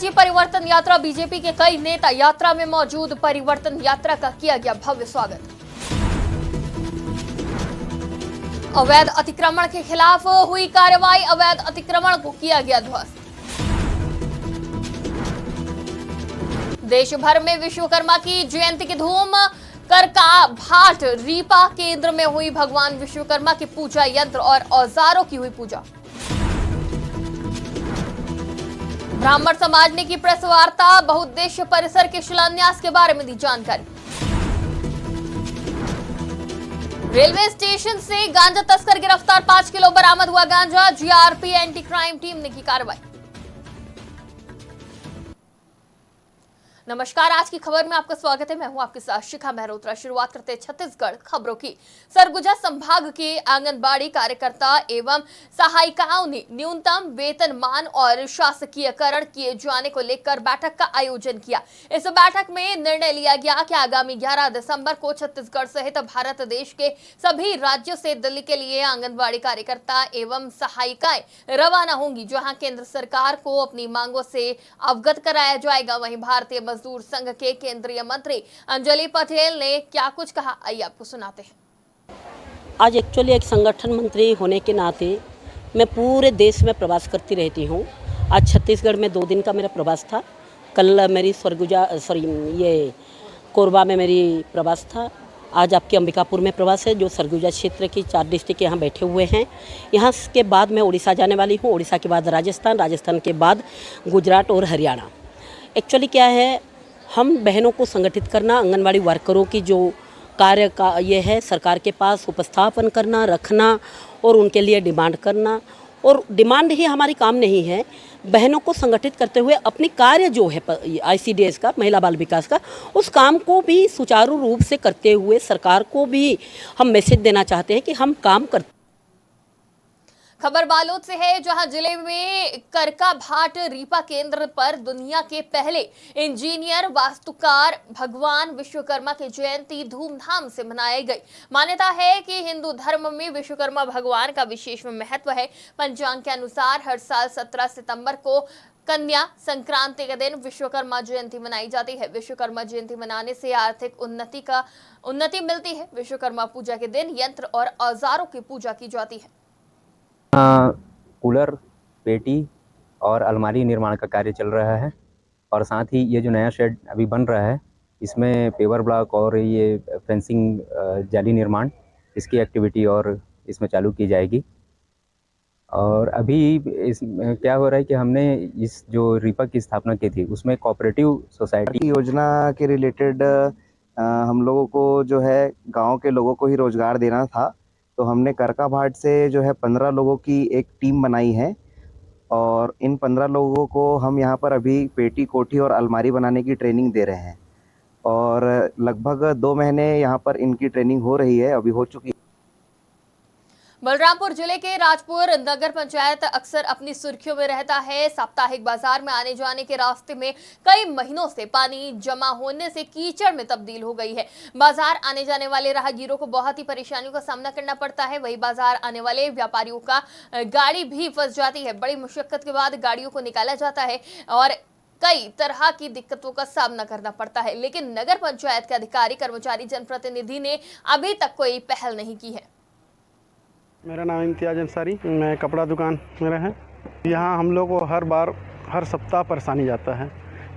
आज ये परिवर्तन यात्रा बीजेपी के कई नेता यात्रा में मौजूद। परिवर्तन यात्रा का किया गया भव्य स्वागत। अवैध अतिक्रमण के खिलाफ हुई कार्रवाई, अवैध अतिक्रमण को किया गया ध्वस्त। देश भर में विश्वकर्मा की जयंती की धूम। करका भाट रीपा केंद्र में हुई भगवान विश्वकर्मा की पूजा, यंत्र और औजारों की हुई पूजा। ब्राह्मण समाज ने की प्रेस वार्ता, बहुउद्देश्य परिसर के शिलान्यास के बारे में दी जानकारी। रेलवे स्टेशन से गांजा तस्कर गिरफ्तार, 5 किलो बरामद हुआ गांजा। जीआरपी एंटी क्राइम टीम ने की कार्रवाई। नमस्कार, आज की खबर में आपका स्वागत है। मैं हूं आपके साथ शिखा मेहरोत्रा। शुरुआत करते हैं छत्तीसगढ़ खबरों की। सरगुजा संभाग के आंगनबाड़ी कार्यकर्ता एवं सहायिकाओं ने न्यूनतम वेतनमान और शासकीयकरण किए जाने को लेकर बैठक का आयोजन किया। इस बैठक में निर्णय लिया गया कि आगामी 11 दिसंबर को छत्तीसगढ़ सहित भारत देश के सभी राज्यों से दिल्ली के लिए आंगनबाड़ी कार्यकर्ता एवं सहायिकाएं रवाना होंगी, जहां केंद्र सरकार को अपनी मांगों से अवगत कराया जाएगा। वहीं भारतीय मजदूर संघ के केंद्रीय मंत्री अंजलि पटेल ने क्या कुछ कहा, आइए आपको सुनाते हैं। आज एक्चुअली एक संगठन मंत्री होने के नाते मैं पूरे देश में प्रवास करती रहती हूँ। आज छत्तीसगढ़ में 2 दिन का मेरा प्रवास था। कल मेरी कोरबा में मेरी प्रवास था। आज आपके अंबिकापुर में प्रवास है, जो सरगुजा क्षेत्र की 4 डिस्ट्रिक्ट यहाँ बैठे हुए हैं। यहाँ के बाद मैं उड़ीसा जाने वाली हूँ, उड़ीसा के बाद राजस्थान, राजस्थान के बाद गुजरात और हरियाणा। एक्चुअली क्या है, हम बहनों को संगठित करना, आंगनवाड़ी वर्करों की जो कार्य का ये है, सरकार के पास उपस्थापन करना, रखना और उनके लिए डिमांड करना। और डिमांड ही हमारी काम नहीं है, बहनों को संगठित करते हुए अपनी कार्य जो है ICDS का, महिला बाल विकास का, उस काम को भी सुचारू रूप से करते हुए सरकार को भी हम मैसेज देना चाहते हैं कि हम काम करते। खबर बालोद से है, जहां जिले में करका भाट रीपा केंद्र पर दुनिया के पहले इंजीनियर वास्तुकार भगवान विश्वकर्मा की जयंती धूमधाम से मनाई गई। मान्यता है कि हिंदू धर्म में विश्वकर्मा भगवान का विशेष महत्व है। पंचांग के अनुसार हर साल 17 सितंबर को कन्या संक्रांति के दिन विश्वकर्मा जयंती मनाई जाती है। विश्वकर्मा जयंती मनाने से आर्थिक उन्नति मिलती है। विश्वकर्मा पूजा के दिन यंत्र और औजारों की पूजा की जाती है। कूलर, पेटी और अलमारी निर्माण का कार्य चल रहा है और साथ ही ये जो नया शेड अभी बन रहा है, इसमें पेवर ब्लॉक और ये फेंसिंग जाली निर्माण, इसकी एक्टिविटी और इसमें चालू की जाएगी। और अभी इसमें क्या हो रहा है कि हमने इस जो रीपा की स्थापना की थी, उसमें कोऑपरेटिव सोसाइटी योजना के रिलेटेड हम लोगों को जो है गांव के लोगों को ही रोजगार देना था। तो हमने करका भाट से जो है 15 लोगों की एक टीम बनाई है और इन 15 लोगों को हम यहाँ पर अभी पेटी, कोठी और अलमारी बनाने की ट्रेनिंग दे रहे हैं और लगभग 2 महीने यहाँ पर इनकी ट्रेनिंग हो रही है, अभी हो चुकी है। बलरामपुर जिले के राजपुर नगर पंचायत अक्सर अपनी सुर्खियों में रहता है। साप्ताहिक बाजार में आने जाने के रास्ते में कई महीनों से पानी जमा होने से कीचड़ में तब्दील हो गई है। बाजार आने जाने वाले राहगीरों को बहुत ही परेशानियों का सामना करना पड़ता है। वही बाजार आने वाले व्यापारियों का गाड़ी भी फंस जाती है। बड़ी मुशक्कत के बाद गाड़ियों को निकाला जाता है और कई तरह की दिक्कतों का सामना करना पड़ता है, लेकिन नगर पंचायत के अधिकारी, कर्मचारी, जनप्रतिनिधि ने अभी तक कोई पहल नहीं की है। मेरा नाम इम्तियाज अंसारी, मैं कपड़ा दुकान मेरा है। यहाँ हम लोग को हर सप्ताह परेशानी जाता है।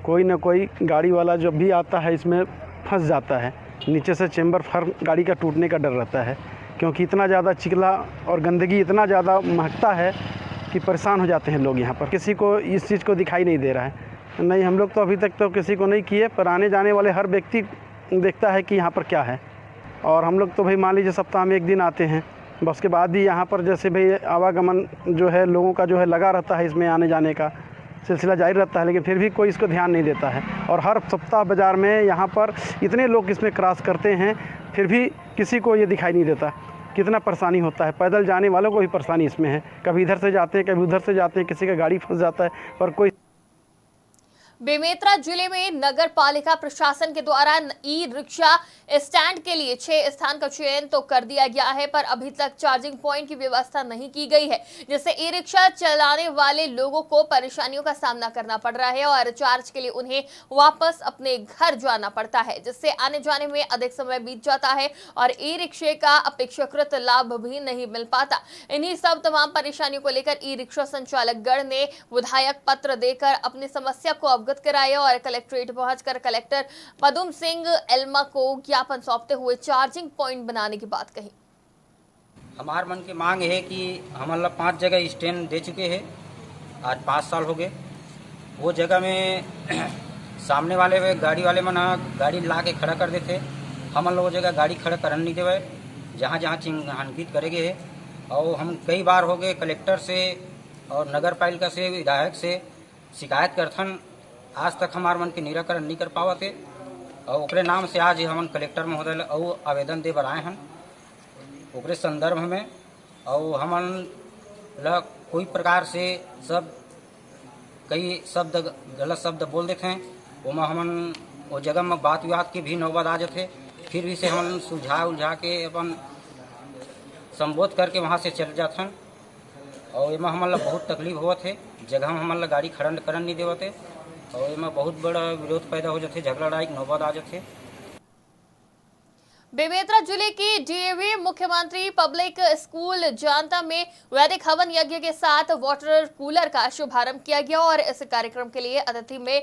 कोई ना कोई गाड़ी वाला जब भी आता है इसमें फंस जाता है। नीचे से चेम्बर हर गाड़ी का टूटने का डर रहता है, क्योंकि इतना ज़्यादा चिकला और गंदगी इतना ज़्यादा महकता है कि परेशान हो जाते हैं लोग। यहाँ पर किसी को इस चीज़ को दिखाई नहीं दे रहा है। नहीं, हम लोग तो अभी तक तो किसी को नहीं किए, पर आने जाने वाले हर व्यक्ति देखता है कि यहाँ पर क्या है। और हम लोग तो भाई मान लीजिए सप्ताह में 1 दिन आते हैं, बस के बाद ही यहाँ पर जैसे भाई आवागमन जो है लोगों का जो है लगा रहता है, इसमें आने जाने का सिलसिला जारी रहता है, लेकिन फिर भी कोई इसको ध्यान नहीं देता है। और हर सप्ताह बाज़ार में यहाँ पर इतने लोग इसमें क्रॉस करते हैं, फिर भी किसी को ये दिखाई नहीं देता कितना परेशानी होता है। पैदल जाने वालों को भी परेशानी इसमें है, कभी इधर से जाते हैं, कभी उधर से जाते हैं, किसी का गाड़ी फंस जाता है, पर कोई। बेमेतरा जिले में नगर पालिका प्रशासन के द्वारा ई रिक्शा स्टैंड के लिए 6 स्थान का चयन तो कर दिया गया है, पर अभी तक चार्जिंग पॉइंट की व्यवस्था नहीं की गई है, जिससे ई रिक्शा चलाने वाले लोगों को परेशानियों का सामना करना पड़ रहा है और चार्ज के लिए उन्हें वापस अपने घर जाना पड़ता है, जिससे आने जाने में अधिक समय बीत जाता है और ई रिक्शे का अपेक्षाकृत लाभ भी नहीं मिल पाता। इन्हीं सब तमाम परेशानियों को लेकर ई रिक्शा संचालक गण ने विधायक पत्र देकर अपनी समस्या को अवगत कराया और कलेक्ट्रेट पहुंचकर कलेक्टर पदुम सिंह एल्मा को ज्ञापन सौंपते हुए चार्जिंग पॉइंट बनाने की बात कही। हमार मन की मांग है कि हम 5 जगह स्टैंड दे चुके हैं, आज 5 साल हो गए। वो जगह में सामने वाले गाड़ी वाले मना गाड़ी ला के खड़ा कर देते, हम लोग जगह गाड़ी खड़ा करन नहीं देवे, जहाँ जहाँ चिन्हांकित करेंगे है। और हम कई बार हो गए कलेक्टर से और नगर पालिका से विधायक से शिकायत करथन, आज तक हमार मन के निराकरण नहीं कर पावते। और ओकरे नाम से आज हमन कलेक्टर महोदय और आवेदन दे बर आए हैं ओकरे संदर्भ में। और हमन ल कोई प्रकार से सब कई शब्द गलत शब्द बोल देते हैं, ओमा हमन वो जगह में बात विवाद के भी नौबत आ जाते, फिर भी से हमन सुलझा उलझा के अपन संबोध करके वहाँ से चल जाते हैं। और एमा हमन ला बहुत तकलीफ होत है, जगह में हमन ला गाड़ी खड़ा करन नहीं देवते और एमा बहुत बड़ा विरोध पैदा हो जाते, झगड़ा लड़ाई नौबत आ जाते। बेमेतरा जिले की डीएवी मुख्यमंत्री पब्लिक स्कूल जानता में वैदिक हवन यज्ञ के साथ वाटर कूलर का शुभारंभ किया गया और इस कार्यक्रम के लिए अतिथि में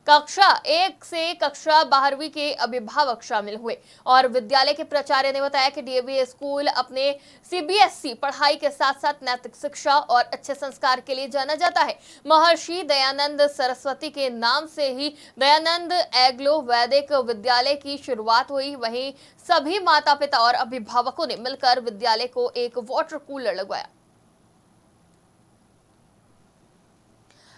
कक्षा 1 से कक्षा 12वीं के अभिभावक शामिल हुए और विद्यालय के प्राचार्य ने बताया कि डीएवी स्कूल अपने सीबीएसई पढ़ाई के साथ साथ नैतिक शिक्षा और अच्छे संस्कार के लिए जाना जाता है। महर्षि दयानंद सरस्वती के नाम से ही दयानंद एग्लो वैदिक विद्यालय की शुरुआत हुई, वहीं सभी माता पिता और अभिभावकों ने मिलकर विद्यालय को एक वाटर कूलर लगवाया।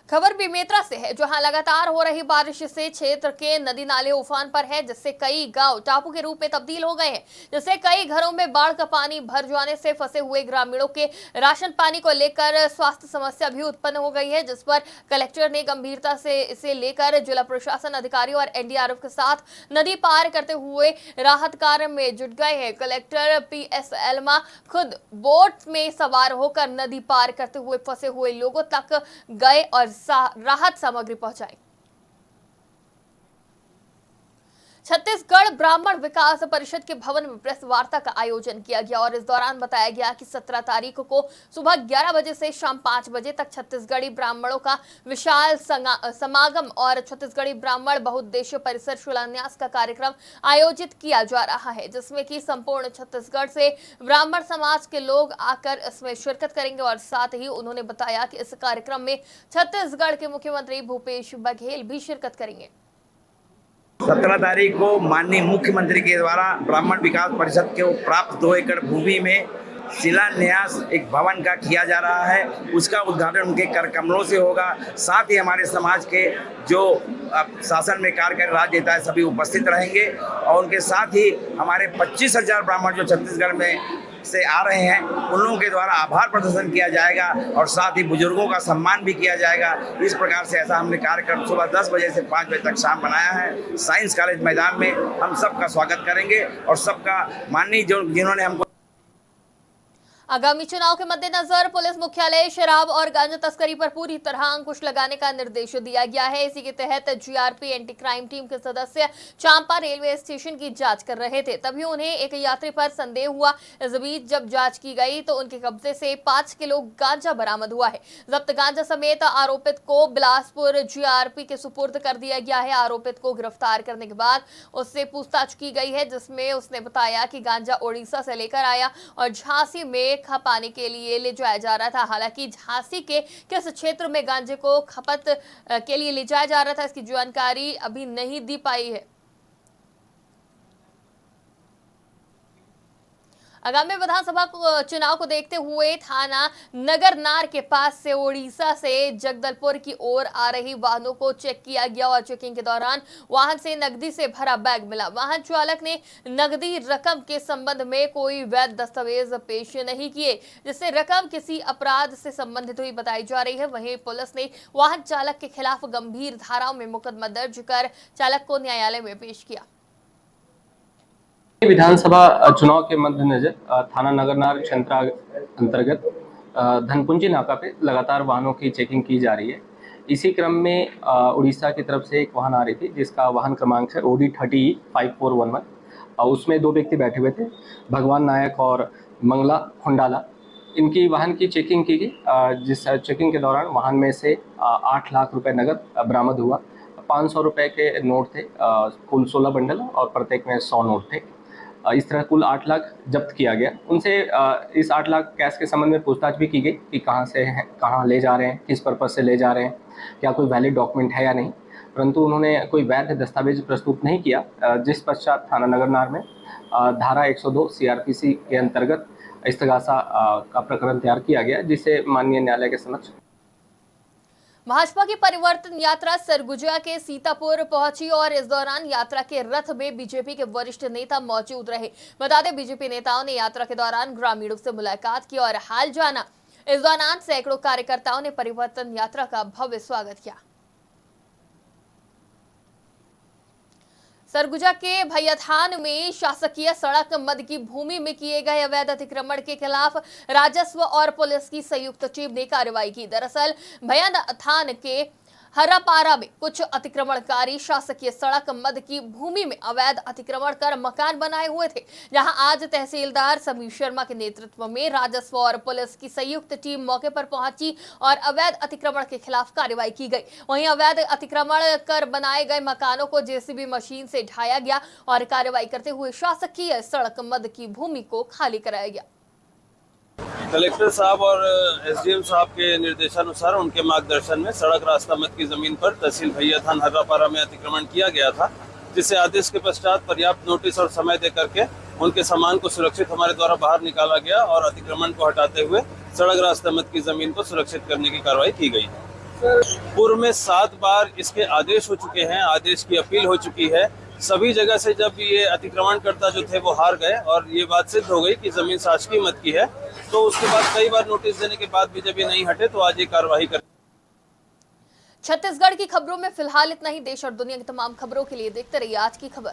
खबर बेमेतरा से है, जहां लगातार हो रही बारिश से क्षेत्र के नदी नाले उफान पर है, जिससे कई गांव टापू के रूप में तब्दील हो गए हैं, जिससे कई घरों में बाढ़ का पानी भर जाने से फंसे हुए ग्रामीणों के राशन पानी को लेकर स्वास्थ्य समस्या भी उत्पन्न हो गई है, जिस पर कलेक्टर ने गंभीरता से इसे लेकर जिला प्रशासन अधिकारी और एनडीआरएफ के साथ नदी पार करते हुए राहत कार्य में जुट गए हैं। कलेक्टर पीएस एल्मा खुद बोट में सवार होकर नदी पार करते हुए फंसे हुए लोगों तक गए और राहत सामग्री पहुंचाई। छत्तीसगढ़ ब्राह्मण विकास परिषद के भवन में प्रेस वार्ता का आयोजन किया गया और इस दौरान बताया गया कि 17 तारीख को सुबह 11 बजे से शाम 5 बजे तक छत्तीसगढ़ी ब्राह्मणों का विशाल समागम और छत्तीसगढ़ी ब्राह्मण बहुउद्देशीय परिसर शिलान्यास का कार्यक्रम आयोजित किया जा रहा है, जिसमें कि संपूर्ण छत्तीसगढ़ से ब्राह्मण समाज के लोग आकर इसमें शिरकत करेंगे और साथ ही उन्होंने बताया कि इस कार्यक्रम में छत्तीसगढ़ के मुख्यमंत्री भूपेश बघेल भी शिरकत करेंगे। 17 तारीख को माननीय मुख्यमंत्री के द्वारा ब्राह्मण विकास परिषद को प्राप्त 2 एकड़ भूमि में शिलान्यास एक भवन का किया जा रहा है। उसका उद्घाटन उनके कर कमलों से होगा। साथ ही हमारे समाज के जो शासन में कार्य कर राज देता है सभी उपस्थित रहेंगे और उनके साथ ही हमारे 25,000 ब्राह्मण जो छत्तीसगढ़ में से आ रहे हैं उन लोगों के द्वारा आभार प्रदर्शन किया जाएगा और साथ ही बुजुर्गों का सम्मान भी किया जाएगा। इस प्रकार से ऐसा हमने कार्यक्रम सुबह 10 बजे से 5 बजे तक शाम बनाया है। साइंस कॉलेज मैदान में हम सबका स्वागत करेंगे और सबका माननीय जिन्होंने हमको आगामी चुनाव के मद्देनजर पुलिस मुख्यालय शराब और गांजा तस्करी पर पूरी तरह अंकुश लगाने का निर्देश दिया गया है। इसी के तहत जीआरपी एंटी क्राइम टीम के सदस्य चांपा रेलवे स्टेशन की जांच कर रहे थे, तभी उन्हें एक यात्री पर संदेह हुआ। इस बीच जब जांच की गई तो उनके कब्जे से 5 किलो गांजा बरामद हुआ है। जब्त गांजा समेत आरोपित को बिलासपुर जीआरपी के सुपुर्द कर दिया गया है। आरोपित को गिरफ्तार करने के बाद उससे पूछताछ की गई है, जिसमें उसने बताया कि गांजा उड़ीसा से लेकर आया और झांसी में खपाने के लिए ले जाया जा रहा था। हालांकि झांसी के किस क्षेत्र में गांजे को खपत के लिए ले जाया जा रहा था, इसकी जानकारी अभी नहीं दी पाई है। आगामी विधानसभा चुनाव को देखते हुए थाना नगरनार के पास से उड़ीसा से जगदलपुर की ओर आ रही वाहनों को चेक किया गया और चेकिंग के दौरान वाहन से नकदी से भरा बैग मिला। वाहन चालक ने नकदी रकम के संबंध में कोई वैध दस्तावेज पेश नहीं किए, जिससे रकम किसी अपराध से संबंधित हुई बताई जा रही है। वहीं पुलिस ने वाहन चालक के खिलाफ गंभीर धाराओं में मुकदमा दर्ज कर चालक को न्यायालय में पेश किया। विधानसभा चुनाव के मद्देनजर थाना नगरनार क्षेत्र अंतर्गत धनपुंजी नाका पे लगातार वाहनों की चेकिंग की जा रही है। इसी क्रम में उड़ीसा की तरफ से एक वाहन आ रही थी जिसका वाहन क्रमांक है OD 30E5411। उसमें 2 व्यक्ति बैठे हुए थे, भगवान नायक और मंगला खुंडाला। इनकी वाहन की चेकिंग की गई, जिस चेकिंग के दौरान वाहन में से 8 लाख रुपए नगद बरामद हुआ। 500 रुपए के नोट थे, कुल 16 बंडल और प्रत्येक में 100 नोट थे। इस तरह कुल 8 लाख जब्त किया गया। उनसे इस 8 लाख कैश के संबंध में पूछताछ भी की गई कि कहाँ से हैं, कहाँ ले जा रहे हैं, किस पर्पज़ से ले जा रहे हैं, क्या कोई वैलिड डॉक्यूमेंट है या नहीं, परंतु उन्होंने कोई वैध दस्तावेज प्रस्तुत नहीं किया। जिस पश्चात थाना नगरनार में धारा 102 CRPC के अंतर्गत इस्तगासा का प्रकरण तैयार किया गया, जिसे माननीय न्यायालय के समक्ष भाजपा की परिवर्तन यात्रा सरगुजा के सीतापुर पहुंची और इस दौरान यात्रा के रथ में बीजेपी के वरिष्ठ नेता मौजूद रहे। बता दें, बीजेपी नेताओं ने यात्रा के दौरान ग्रामीणों से मुलाकात की और हाल जाना। इस दौरान सैकड़ों कार्यकर्ताओं ने परिवर्तन यात्रा का भव्य स्वागत किया। सरगुजा के भैयाथान में शासकीय सड़क मध्य की भूमि में किए गए अवैध अतिक्रमण के खिलाफ राजस्व और पुलिस की संयुक्त टीम ने कार्रवाई की। दरअसल भैयाथान के हरापारा में कुछ अतिक्रमणकारी शासकीय सड़क मध्य की भूमि में अवैध अतिक्रमण कर मकान बनाए हुए थे, जहां आज तहसीलदार समीर शर्मा के नेतृत्व में राजस्व और पुलिस की संयुक्त टीम मौके पर पहुंची और अवैध अतिक्रमण के खिलाफ कार्रवाई की गई। वहीं अवैध अतिक्रमण कर बनाए गए मकानों को JCB मशीन से ढाया गया और कार्रवाई करते हुए शासकीय सड़क मध्य की भूमि को खाली कराया गया। कलेक्टर साहब और SDM साहब के निर्देशानुसार उनके मार्गदर्शन में सड़क रास्ता मध्य की जमीन पर तहसील भैयाथान हर्रापारा में अतिक्रमण किया गया था, जिसे आदेश के पश्चात पर्याप्त नोटिस और समय दे करके उनके सामान को सुरक्षित हमारे द्वारा बाहर निकाला गया और अतिक्रमण को हटाते हुए सड़क रास्ता मध्य की जमीन को सुरक्षित करने की कार्रवाई की गई है। पूर्व में 7 बार इसके आदेश हो चुके हैं, आदेश की अपील हो चुकी है। सभी जगह से जब ये अतिक्रमणकर्ता जो थे वो हार गए और ये बात सिद्ध हो गई कि जमीन शासकीय मत की है, तो उसके बाद कई बार नोटिस देने के बाद भी जब ये नहीं हटे तो आज ये कार्रवाई कर। छत्तीसगढ़ की खबरों में फिलहाल इतना ही। देश और दुनिया की तमाम खबरों के लिए देखते रहिए आज की खबर।